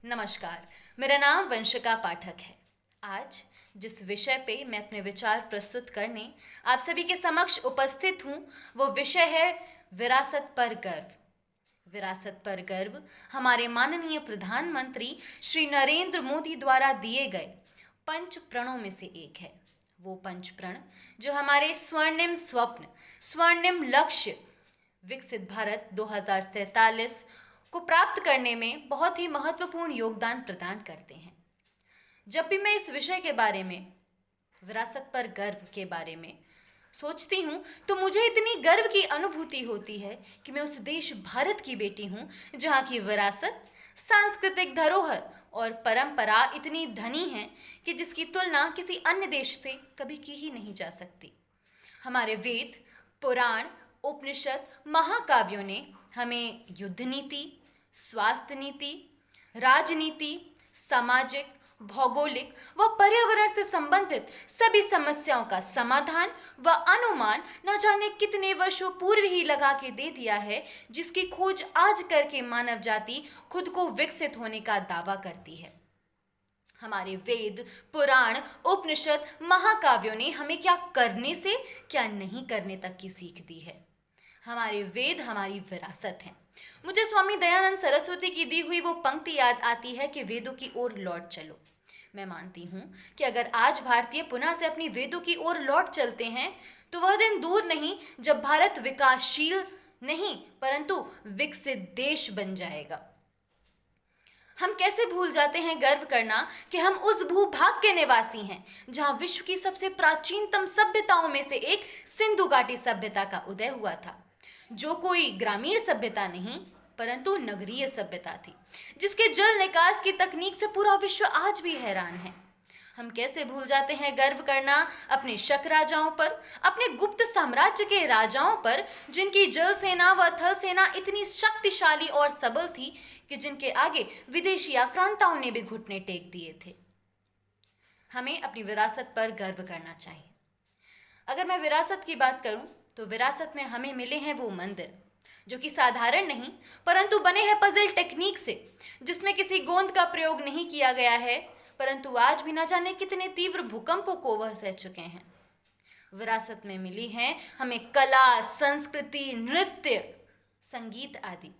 नमस्कार। मेरा नाम वंशिका पाठक है। आज जिस विषय पे मैं अपने विचार प्रस्तुत करने आप सभी के समक्ष उपस्थित हूँ, वो विषय है विरासत पर गर्व। विरासत पर गर्व हमारे माननीय प्रधानमंत्री श्री नरेंद्र मोदी द्वारा दिए गए पंच प्रणों में से एक है। वो पंच प्रण जो हमारे स्वर्णिम स्वप्न, स्वर्णिम लक्ष्य विकसित भारत 2047 को प्राप्त करने में बहुत ही महत्वपूर्ण योगदान प्रदान करते हैं। जब भी मैं इस विषय के बारे में, विरासत पर गर्व के बारे में सोचती हूँ, तो मुझे इतनी गर्व की अनुभूति होती है कि मैं उस देश भारत की बेटी हूँ जहाँ की विरासत, सांस्कृतिक धरोहर और परंपरा इतनी धनी है कि जिसकी तुलना किसी अन्य देश से कभी की ही नहीं जा सकती। हमारे वेद, पुराण, उपनिषद, महाकाव्यों ने हमें युद्ध नीति, स्वास्थ्य नीति, राजनीति, सामाजिक, भौगोलिक व पर्यावरण से संबंधित सभी समस्याओं का समाधान व अनुमान न जाने कितने वर्षों पूर्व ही लगा के दे दिया है, जिसकी खोज आज करके मानव जाति खुद को विकसित होने का दावा करती है। हमारे वेद, पुराण, उपनिषद, महाकाव्यों ने हमें क्या करने से क्या नहीं करने तक की सीख दी है। हमारे वेद हमारी विरासत हैं। मुझे स्वामी दयानंद सरस्वती की दी हुई वो पंक्ति याद आती है कि वेदों की ओर लौट चलो। मैं मानती हूँ कि अगर आज भारतीय पुनः से अपनी वेदों की ओर लौट चलते हैं, तो वह दिन दूर नहीं जब भारत विकासशील नहीं परंतु विकसित देश बन जाएगा। हम कैसे भूल जाते हैं गर्व करना कि हम उस भूभाग के निवासी हैं जहां विश्व की सबसे प्राचीनतम सभ्यताओं में से एक सिंधु घाटी सभ्यता का उदय हुआ था, जो कोई ग्रामीण सभ्यता नहीं परंतु नगरीय सभ्यता थी, जिसके जल निकास की तकनीक से पूरा विश्व आज भी हैरान है। हम कैसे भूल जाते हैं गर्व करना अपने शक राजाओं पर, अपने गुप्त साम्राज्य के राजाओं पर, जिनकी जल सेना व थल सेना इतनी शक्तिशाली और सबल थी कि जिनके आगे विदेशी आक्रांताओं ने भी घुटने टेक दिए थे। हमें अपनी विरासत पर गर्व करना चाहिए। अगर मैं विरासत की बात करूं, तो विरासत में हमें मिले हैं वो मंदिर जो कि साधारण नहीं परंतु बने हैं पजल टेक्निक से, जिसमें किसी गोंद का प्रयोग नहीं किया गया है, परंतु आज भी न जाने कितने तीव्र भूकंपों को वह सह चुके हैं। विरासत में मिली हैं हमें कला, संस्कृति, नृत्य, संगीत आदि।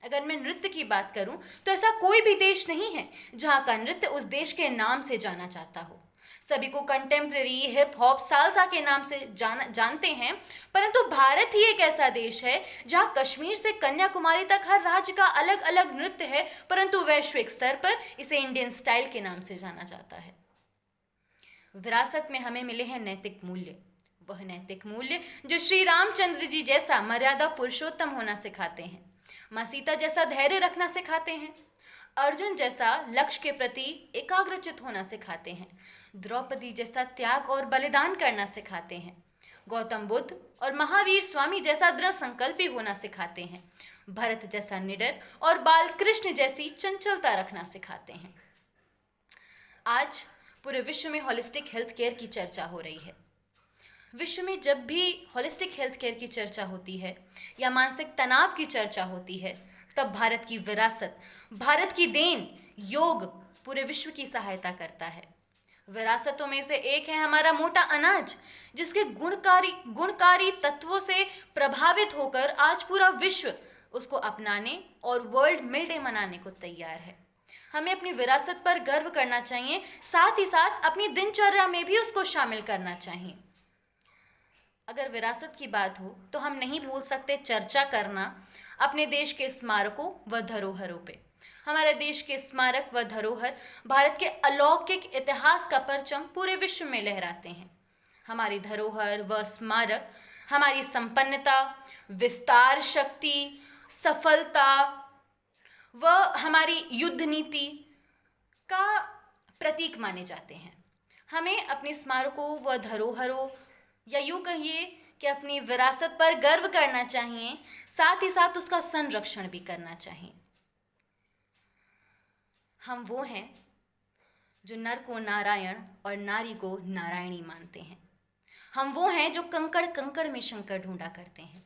अगर मैं नृत्य की बात करूं, तो ऐसा कोई भी देश नहीं है जहां का नृत्य उस देश के नाम से जाना जाता हो। सभी को कंटेम्प्रेरी, हिप हॉप, सालसा के नाम से जानते हैं, परंतु भारत ही एक ऐसा देश है जहां कश्मीर से कन्याकुमारी तक हर राज्य का अलग अलग नृत्य है, परंतु वैश्विक स्तर पर इसे इंडियन स्टाइल के नाम से जाना जाता है। विरासत में हमें मिले हैं नैतिक मूल्य, वह नैतिक मूल्य जो श्री रामचंद्र जी जैसा मर्यादा पुरुषोत्तम होना सिखाते हैं, माँ सीता जैसा धैर्य रखना सिखाते हैं, अर्जुन जैसा लक्ष्य के प्रति एकाग्रचित होना सिखाते हैं, द्रौपदी जैसा त्याग और बलिदान करना सिखाते हैं, गौतम बुद्ध और महावीर स्वामी जैसा दृढ़ संकल्पी होना सिखाते हैं, भरत जैसा निडर और बाल कृष्ण जैसी चंचलता रखना सिखाते हैं। आज पूरे विश्व में होलिस्टिक हेल्थ केयर की चर्चा हो रही है। विश्व में जब भी होलिस्टिक हेल्थ केयर की चर्चा होती है या मानसिक तनाव की चर्चा होती है, तब भारत की विरासत, भारत की देन, योग पूरे विश्व की सहायता करता है। विरासतों में से एक है हमारा मोटा अनाज, जिसके गुणकारी तत्वों से प्रभावित होकर आज पूरा विश्व उसको अपनाने और वर्ल्ड मिल डे मनाने को तैयार है। हमें अपनी विरासत पर गर्व करना चाहिए, साथ ही साथ अपनी दिनचर्या में भी उसको शामिल करना चाहिए। अगर विरासत की बात हो, तो हम नहीं भूल सकते चर्चा करना अपने देश के स्मारकों व धरोहरों पे। हमारे देश के स्मारक व धरोहर भारत के अलौकिक इतिहास का परचम पूरे विश्व में लहराते हैं। हमारी धरोहर व स्मारक हमारी संपन्नता, विस्तार शक्ति, सफलता व हमारी युद्ध नीति का प्रतीक माने जाते हैं। हमें अपने स्मारकों व धरोहरों या यूँ कहिए कि अपनी विरासत पर गर्व करना चाहिए, साथ ही साथ उसका संरक्षण भी करना चाहिए। हम वो हैं जो नर को नारायण और नारी को नारायणी मानते हैं। हम वो हैं जो कंकड़ कंकड़ में शंकर ढूंढा करते हैं।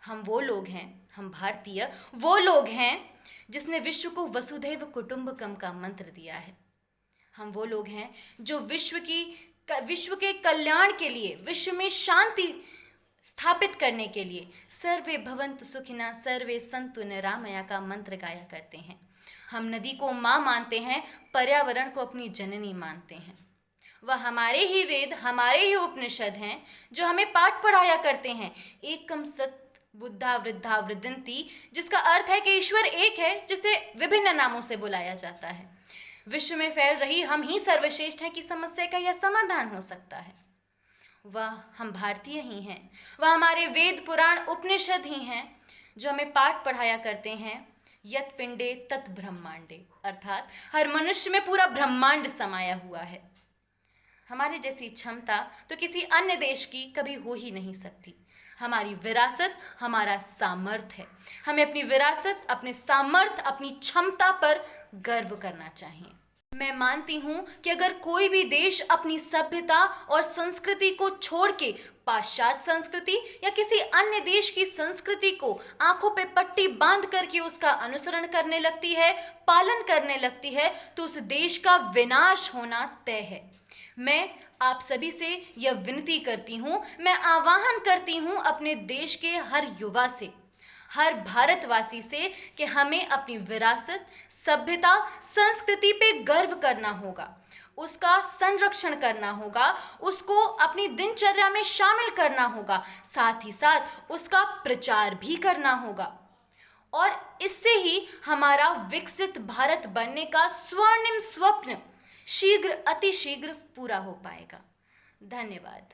हम वो लोग हैं, हम भारतीय वो लोग हैं जिसने विश्व को वसुधैव कुटुंबकम का मंत्र दिया है। हम वो लोग हैं जो विश्व के कल्याण के लिए, विश्व में शांति स्थापित करने के लिए सर्वे भवन्तु सुखिनः सर्वे सन्तु निरामया का मंत्र गाया करते हैं। हम नदी को माँ मानते हैं, पर्यावरण को अपनी जननी मानते हैं। वह हमारे ही वेद, हमारे ही उपनिषद हैं जो हमें पाठ पढ़ाया करते हैं। एकम सत बुद्धा वृद्धा वृद्धन्ति, जिसका अर्थ है कि ईश्वर एक है, जिसे विभिन्न नामों से बुलाया जाता है। विश्व में फैल रही हम ही सर्वश्रेष्ठ हैं कि समस्या का यह समाधान हो सकता है। वह हम भारतीय ही हैं, वह हमारे वेद पुराण उपनिषद ही हैं जो हमें पाठ पढ़ाया करते हैं। यत पिंडे तत् ब्रह्मांडे, अर्थात हर मनुष्य में पूरा ब्रह्मांड समाया हुआ है। हमारे जैसी क्षमता तो किसी अन्य देश की कभी हो ही नहीं सकती। हमारी विरासत हमारा सामर्थ्य है। हमें अपनी विरासत, अपने सामर्थ्य, अपनी क्षमता पर गर्व करना चाहिए। मैं मानती हूँ कि अगर कोई भी देश अपनी सभ्यता और संस्कृति को छोड़ के पाश्चात्य संस्कृति या किसी अन्य देश की संस्कृति को आंखों पे पट्टी बांध करके उसका अनुसरण करने लगती है, पालन करने लगती है, तो उस देश का विनाश होना तय है। मैं आप सभी से यह विनती करती हूँ, मैं आह्वान करती हूँ अपने देश के हर युवा से, हर भारतवासी से कि हमें अपनी विरासत, सभ्यता, संस्कृति पे गर्व करना होगा, उसका संरक्षण करना होगा, उसको अपनी दिनचर्या में शामिल करना होगा, साथ ही साथ उसका प्रचार भी करना होगा। और इससे ही हमारा विकसित भारत बनने का स्वर्णिम स्वप्न शीघ्र, अति शीघ्र पूरा हो पाएगा। धन्यवाद।